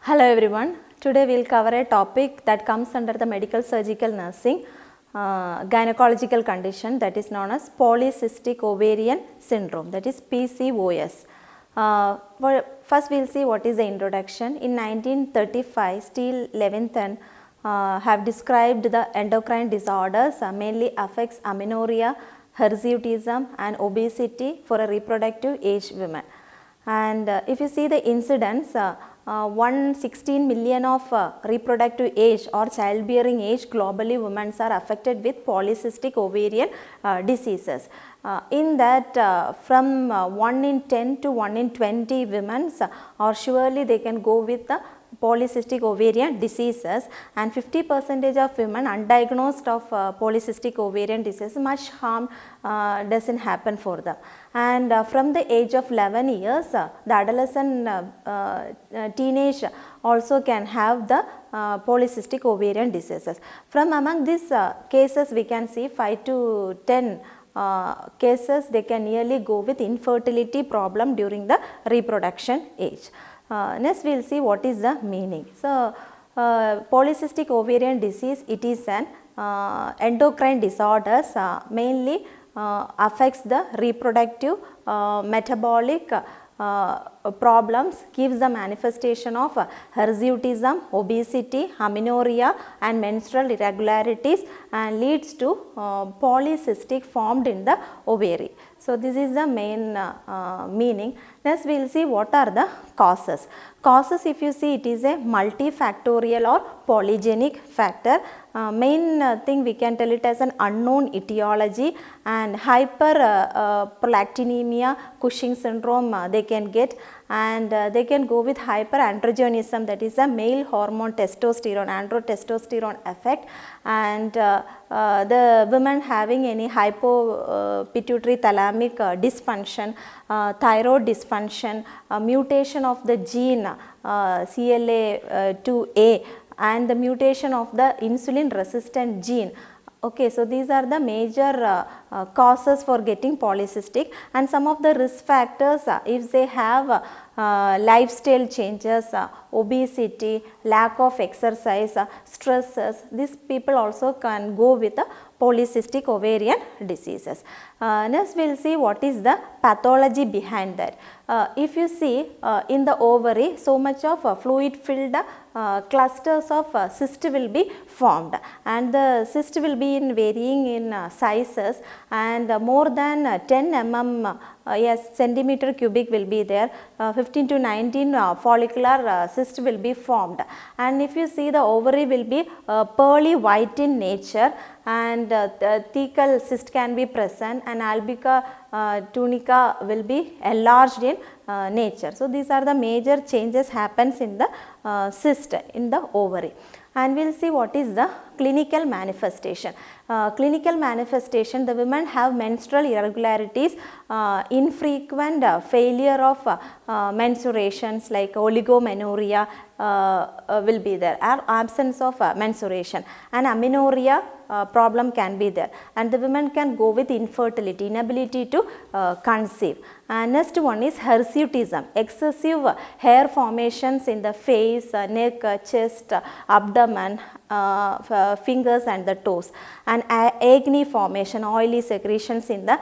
Hello everyone. Today we will cover a topic that comes under the medical surgical nursing gynecological condition that is known as polycystic ovarian syndrome, that is PCOS. First we will see what is the introduction. In 1935, Steele Levithan have described the endocrine disorders mainly affects amenorrhea, hirsutism and obesity for a reproductive age women. And if you see the incidence, 116 million of reproductive age or childbearing age globally women are affected with polycystic ovarian diseases. In that from 1 in 10 to 1 in 20 women or surely they can go with the polycystic ovarian diseases, and 50% of women undiagnosed of polycystic ovarian disease, much harm doesn't happen for them. And from the age of 11 years, the adolescent teenage also can have the polycystic ovarian diseases. From among these cases we can see 5 to 10 cases they can nearly go with infertility problem during the reproduction age. Next we will see what is the meaning. So, polycystic ovarian disease, it is an endocrine disorders mainly affects the reproductive metabolic problems, gives the manifestation of hirsutism, obesity, amenorrhea and menstrual irregularities and leads to polycystic formed in the ovary. So, this is the main meaning. Next we will see what are the causes. Causes, if you see, it is a multifactorial or polygenic factor. Main thing we can tell it as an unknown etiology, and hyperprolactinemia, Cushing syndrome they can get, and they can go with hyperandrogenism, that is a male hormone testosterone, androtestosterone effect, and the women having any hypopituitary thalamic dysfunction, thyroid dysfunction, mutation of the gene CLA2A and the mutation of the insulin resistant gene. Okay, so these are the major causes for getting polycystic, and some of the risk factors if they have lifestyle changes, obesity, lack of exercise, stresses, these people also can go with the polycystic ovarian diseases. Next we will see what is the pathology behind that. If you see in the ovary, so much of fluid filled clusters of cyst will be formed, and the cyst will be in varying in sizes, and more than 10 mm centimeter cubic will be there, 15 to 19 follicular cyst will be formed, and if you see the ovary will be pearly white in nature, and thecal cyst can be present, and albica tunica will be enlarged in nature. So, these are the major changes happens in the cyst in the ovary. And we will see what is the clinical manifestation. Clinical manifestation, the women have menstrual irregularities, infrequent failure of menstruations like oligomenorrhea will be there, or absence of menstruation, and amenorrhea problem can be there, and the women can go with infertility, inability to conceive. And next one is hirsutism, excessive hair formations in the face, neck, chest, abdomen, fingers and the toes, and acne formation, oily secretions in the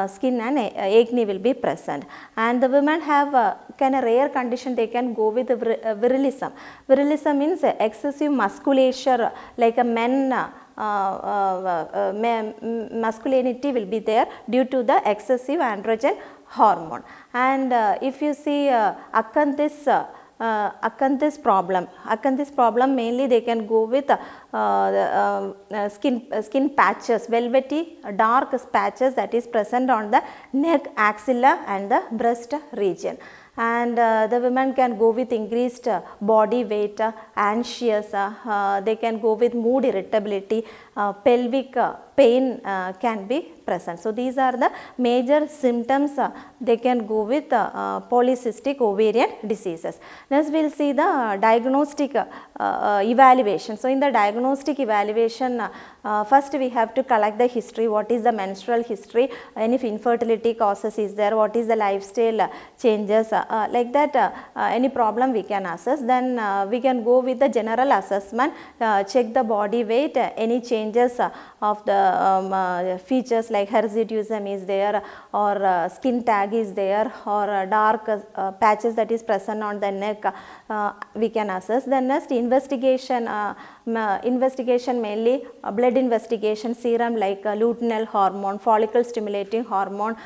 skin, and acne will be present. And the women have a rare condition, they can go with virilism. Virilism means excessive musculature, like a men masculinity will be there due to the excessive androgen hormone. And if you see acanthasis problem mainly they can go with skin patches, velvety dark patches that is present on the neck, axilla and the breast region. And the women can go with increased body weight, anxious, they can go with mood irritability, pelvic pain can be present. So these are the major symptoms they can go with polycystic ovarian diseases. Next we will see the diagnostic evaluation. So in the diagnostic evaluation, first we have to collect the history, what is the menstrual history, any infertility causes is there, what is the lifestyle changes, like that any problem we can assess. Then we can go with the general assessment, check the body weight, any changes of the features like hirsutism is there, or skin tag is there, or dark patches that is present on the neck, we can assess. Then next investigation, investigation mainly blood investigation, serum like luteal hormone, follicle stimulating hormone,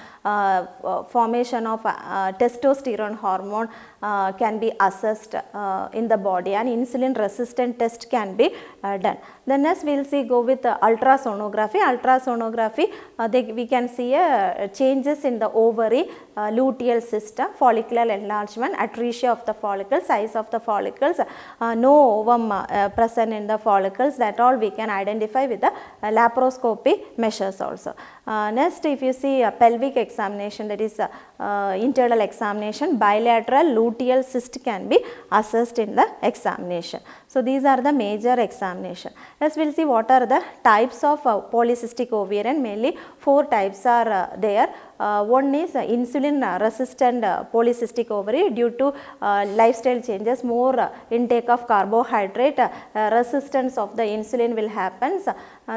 formation of testosterone hormone can be assessed in the body, and insulin resistant test can be done. Then next we will see go with ultrasonography. Ultrasonography, we can see changes in the ovary, luteal cyst, follicular enlargement, atresia of the follicles, size of the follicles, no ovum present in the follicles, that all we can identify with the laparoscopy measures also. Next if you see pelvic examination, that is internal examination, bilateral luteal cyst can be assessed in the examination. So these are the major examination. Next we will see what are the types of polycystic ovarian. Mainly 4 types are there. One is insulin resistant polycystic ovary, due to lifestyle changes, more intake of carbohydrate, resistance of the insulin will happen,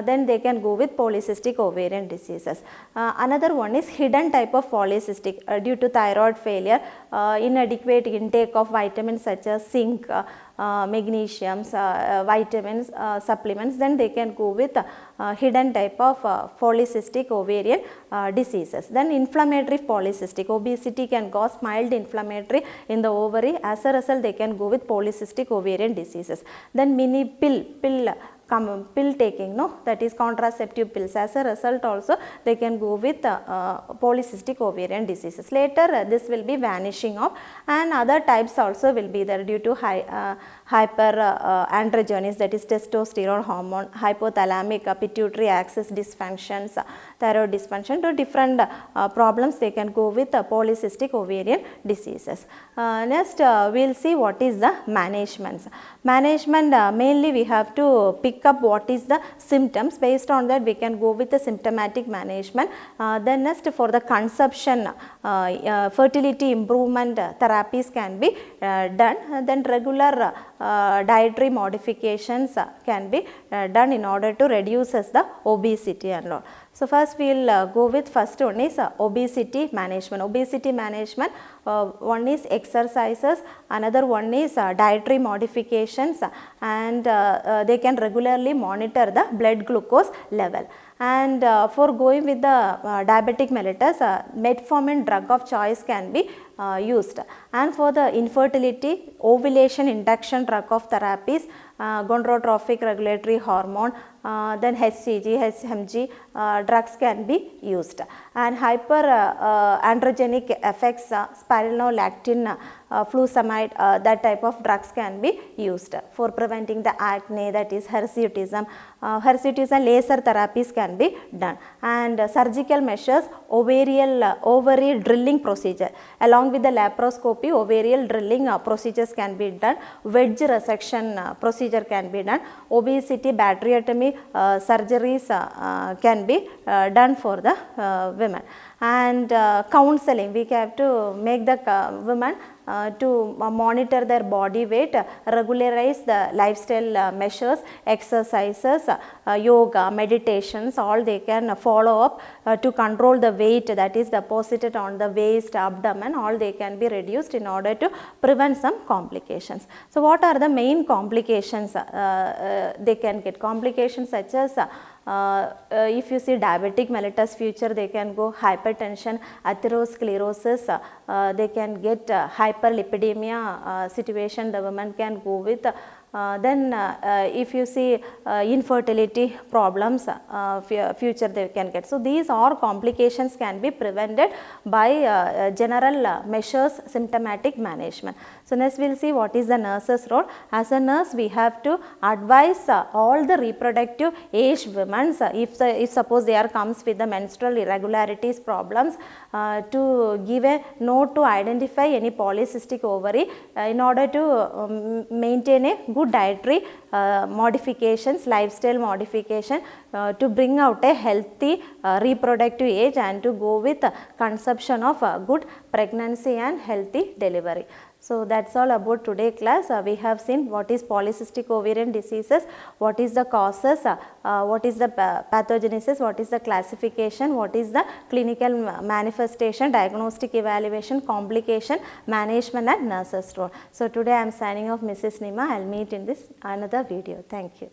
then they can go with polycystic ovarian diseases. Another one is hidden type of polycystic, due to thyroid failure, inadequate intake of vitamins such as zinc, magnesium, vitamins, supplements, then they can go with hidden type of polycystic ovarian diseases. Then inflammatory polycystic, obesity can cause mild inflammatory in the ovary, as a result they can go with polycystic ovarian diseases. Then mini pill taking, no, that is contraceptive pills, as a result also they can go with polycystic ovarian diseases. Later this will be vanishing off, and other types also will be there due to hyperandrogenesis, that is testosterone hormone, hypothalamic pituitary axis dysfunctions, thyroid dysfunction, to different problems they can go with polycystic ovarian diseases. Next we will see what is the management. Mainly we have to pick up what is the symptoms, based on that we can go with the symptomatic management. Then next for the conception, fertility improvement therapies can be done. Then regular dietary modifications can be done in order to reduce the obesity and all. So first we will go with first one is obesity management. Obesity management, one is exercises, another one is dietary modifications, and they can regularly monitor the blood glucose level. And for going with the diabetic mellitus, metformin drug of choice can be used. And for the infertility, ovulation induction drug of therapies, gonadotrophic regulatory hormone, then HCG, HMG drugs can be used. And hyperandrogenic effects, spironolactone, fluoxamide, that type of drugs can be used for preventing the acne, that is hirsutism. Hirsutism laser therapies can be done. And surgical measures, ovary drilling procedure, along with the laparoscopy, ovarial drilling procedures can be done. Wedge resection procedure can be done. Obesity, bariatriectomy surgeries can be done for the women. And counseling, we have to make the women to monitor their body weight, regularize the lifestyle measures, exercises, yoga, meditations, all they can follow up to control the weight that is deposited on the waist, abdomen, all they can be reduced in order to prevent some complications. So what are the main complications they can get? Complications such as if you see diabetic mellitus, future they can go hypertension, atherosclerosis, they can get hyperlipidemia situation, the woman can go with. Then if you see infertility problems, future they can get. So these all complications can be prevented by general measures, symptomatic management. So next we will see what is the nurse's role. As a nurse we have to advise all the reproductive age women months, if suppose there comes with the menstrual irregularities problems, to give a note to identify any polycystic ovary in order to maintain a good dietary modifications, lifestyle modification to bring out a healthy reproductive age and to go with conception of good pregnancy and healthy delivery. So that's all about today class. We have seen what is polycystic ovarian diseases, what is the causes, what is the pathogenesis, what is the classification, what is the clinical manifestation, diagnostic evaluation, complication, management and nurse's role. So today I am signing off, Mrs. Nima. I will meet in this another video. Thank you.